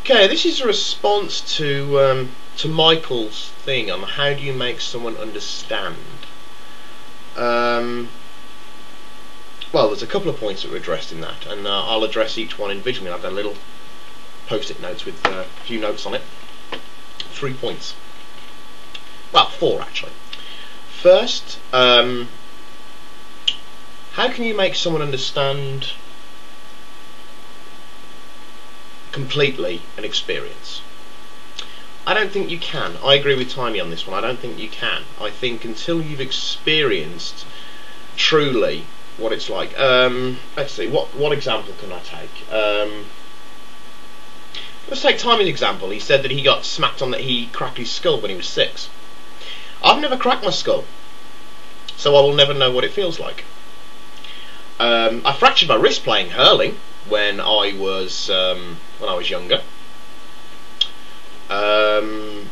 Okay, this is a response to Michael's thing on how do you make someone understand. Well, there's a couple of points that were addressed in that, and I'll address each one individually. I've got little post-it notes with a few notes on it. 3 points. Well, 4 actually. First, how can you make someone understand completely an experience? I don't think you can. I agree with Timey on this one. I don't think you can. I think until you've experienced truly what it's like. Let's see, what example can I take? Let's take Timey's example. He said that he got smacked on, that he cracked his skull when he was 6. I've never cracked my skull, so I will never know what it feels like. I fractured my wrist playing hurling when I was younger. And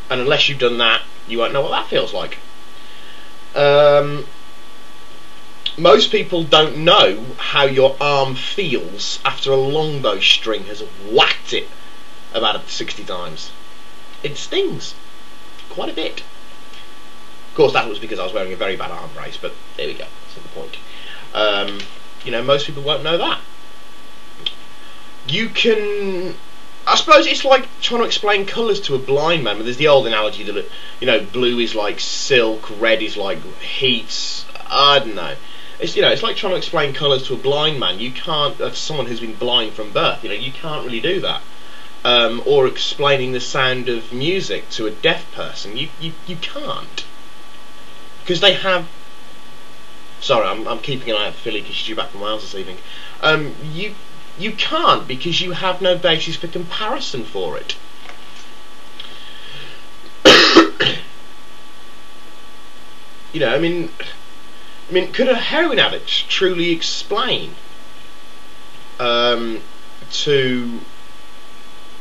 unless you've done that, you won't know what that feels like. Most people don't know how your arm feels after a longbow string has whacked it about 60 times. It stings quite a bit. Of course, that was because I was wearing a very bad arm brace, but there we go. That's not the point. You know, most people won't know that. You can... I suppose it's like trying to explain colours to a blind man. But there's the old analogy that, you know, blue is like silk, red is like heat. I don't know. It's, you know, it's like trying to explain colours to a blind man. You can't. That's someone who's been blind from birth. You know, you can't really do that. Or explaining the sound of music to a deaf person. You can't, because they have. Sorry, I'm keeping an eye out for Philly because she's due back from Wales this evening. You can't, because you have no basis for comparison for it. You know, I mean, could a heroin addict truly explain to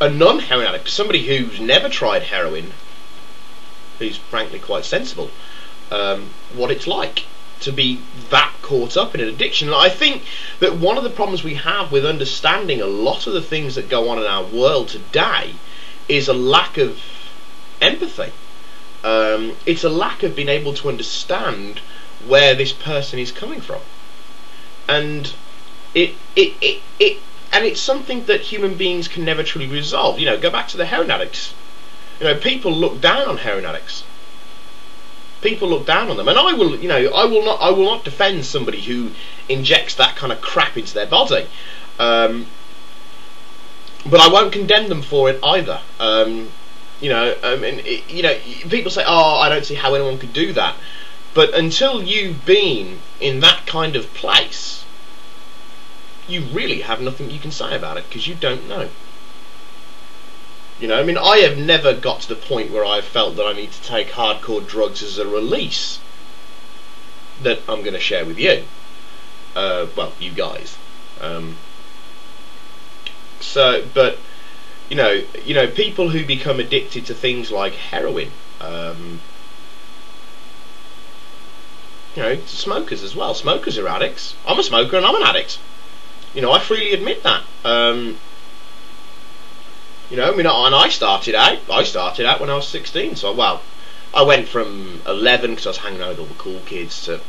a non-heroin addict, somebody who's never tried heroin, who's frankly quite sensible, what it's like to be that caught up in an addiction? And I think that one of the problems we have with understanding a lot of the things that go on in our world today is a lack of empathy. It's a lack of being able to understand where this person is coming from, and it's something that human beings can never truly resolve. You know, go back to the heroin addicts. You know, people look down on heroin addicts. People look down on them, and I will not defend somebody who injects that kind of crap into their body, but I won't condemn them for it either. People say, "Oh, I don't see how anyone could do that," but until you've been in that kind of place, you really have nothing you can say about it, because you don't know. You know, I mean, I have never got to the point where I've felt that I need to take hardcore drugs as a release that I'm going to share with you. Well, you guys. But you know, people who become addicted to things like heroin, you know, smokers as well. Smokers are addicts. I'm a smoker and I'm an addict. You know, I freely admit that. You know, I mean, and I started out when I was 16. So, well, I went from 11, because I was hanging out with all the cool kids, to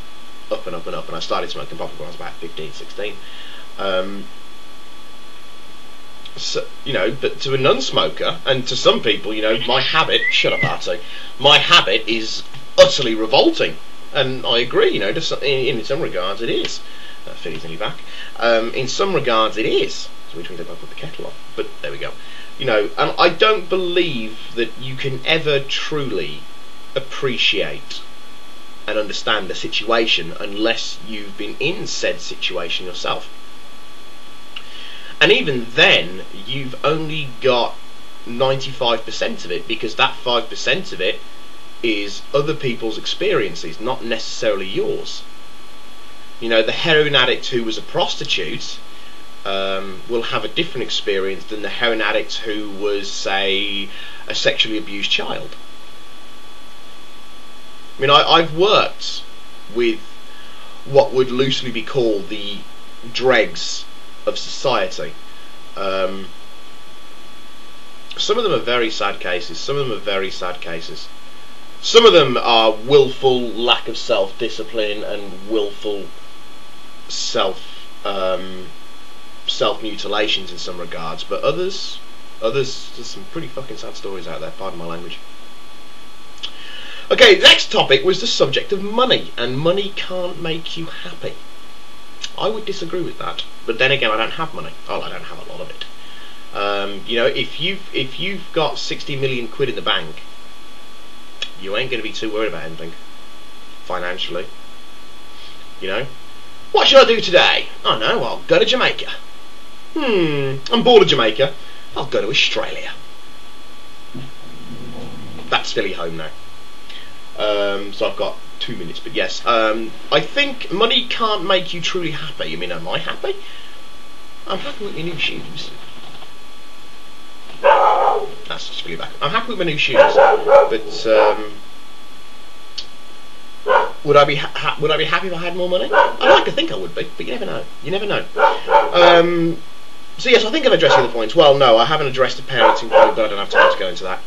up and up and up, and I started smoking pot when I was about 15, 16. So, you know, but to a non-smoker, and to some people, you know, my habit, shut up, Artie, my habit is utterly revolting. And I agree, you know, in some regards it is. Philly's nearly back. In some regards it is. So which means I put the kettle on. But there we go. You know, and I don't believe that you can ever truly appreciate and understand a situation unless you've been in said situation yourself. And even then, you've only got 95% of it, because that 5% of it is other people's experiences, not necessarily yours. You know, the heroin addict who was a prostitute will have a different experience than the heroin addict who was, say, a sexually abused child. I mean, I've worked with what would loosely be called the dregs of society. Some of them are very sad cases. Some of them are very sad cases. Some of them are willful lack of self-discipline and willful self-mutilations in some regards. But others, there's some pretty fucking sad stories out there. Pardon my language. Okay, the next topic was the subject of money, and money can't make you happy. I would disagree with that, but then again, I don't have money. Oh, I don't have a lot of it. You know, if you've got 60 million quid in the bank, you ain't going to be too worried about anything financially. You know, what should I do today? Oh no, I'll go to Jamaica. I'm bored of Jamaica. I'll go to Australia. That's Philly home now. So I've got 2 minutes, but yes, I think money can't make you truly happy. I mean, am I happy? I'm happy with my new shoes. That's just really bad. I'm happy with my new shoes, but would I be happy if I had more money? I'd like to think I would be, but you never know. You never know. So yes, I think I've addressed the other points. Well, no, I haven't addressed the parenting point, but I don't have time to go into that.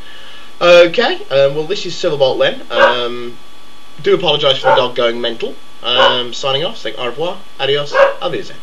Okay, well, this is Silverbolt then. Do apologise for the dog going mental. Signing off, saying au revoir, adios, au revoir.